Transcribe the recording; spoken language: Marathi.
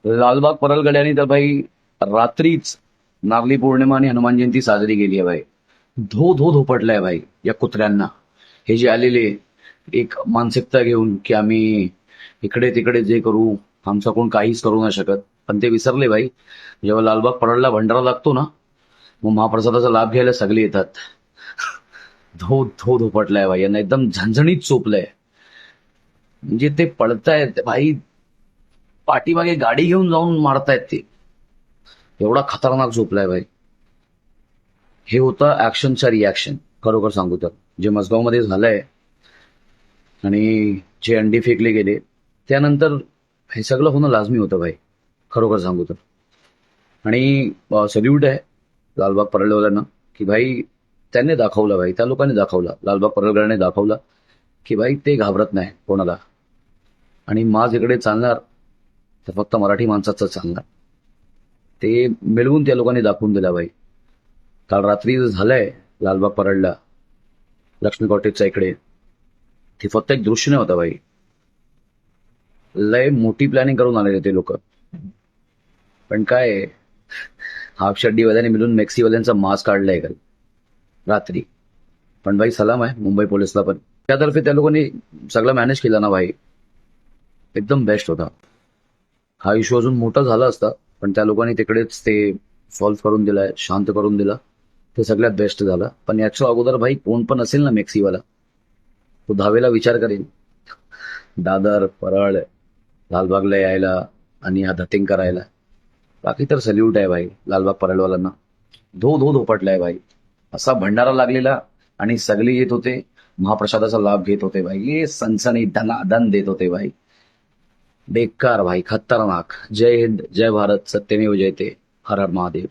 लालबाग परळगड्याने तर भाई रात्रीच नारळी पौर्णिमा आणि हनुमान जयंती साजरी केली आहे भाई. धो धो धोपटलाय भाई या कुत्र्यांना. हे जे आलेले एक मानसिकता घेऊन की आम्ही इकडे तिकडे जे करू, आमचा कोण काहीच करू नाही शकत, पण ते विसरले भाई. जेव्हा लालबाग परळला भंडारा लागतो ना, मग महाप्रसादाचा लाभ घ्यायला सगळे येतात. धो धो धोपटलाय भाई, यांना एकदम झणझणीत चोपलंय. म्हणजे ते पळतायत भाई, पाठीमागे गाडी घेऊन जाऊन मारतायत ते. एवढा खतरनाक झोपलाय भाई. हे होतं ऍक्शनचा रिॲक्शन. खरोखर सांगू तर जे मसगावमध्ये झालंय आणि जे अंडी फेकले गेले त्यानंतर हे सगळं होणं लाजमी होतं भाई. खरोखर सांगू तर. आणि सल्यूट आहे लालबाग परळवाल्यांना की भाई त्यांनी दाखवलं भाई, त्या लोकांनी दाखवलं, लालबाग परळकरांनी दाखवलं की भाई ते घाबरत नाही कोणाला. आणि माज इकडे चालणार तर फक्त मराठी माणसाचं चालणार. ते मिळवून त्या लोकांनी दाखवून दिला भाई. काल रात्री जे झालंय लालबाग परळला लक्ष्मी कॉटेजच्या इकडे, ते फक्त एक दृश्य नाही होतं भाई. लय मोठी प्लॅनिंग करून आलेले ते लोक. पण काय, हाफ शड्डीवाल्याने मिळून मेक्सीवाल्यांचा मास्क काढलाय काल रात्री. पण भाई सलाम आहे मुंबई पोलिसला पण. त्यातर्फे त्या लोकांनी सगळं मॅनेज केलं ना भाई, एकदम बेस्ट होता. हा इश्यू अजून मोठा झाला असता, पण त्या लोकांनी तिकडेच ते सॉल्व्ह करून दिलाय, शांत करून दिला. ते सगळ्यात बेस्ट झालं. पण याच्या अगोदर भाई कोण पण असेल ना मेक्सीवाला, तो दहावेला विचार करेल दादर परळ लालबागला यायला आणि हा धतिंग करायला. बाकी तर सल्यूट आहे भाई लालबाग परळवाल्यांना. धो धो धोपटलाय भाई. असा भंडारा लागलेला आणि सगळे येत होते, महाप्रसादाचा लाभ घेत होते भाई. ये सनसनी धनाधन देत होते भाई. बेकार भाई, खतरनाक. जय हिंद, जय भारत, सत्यमेव जयते. हर हर महादेव.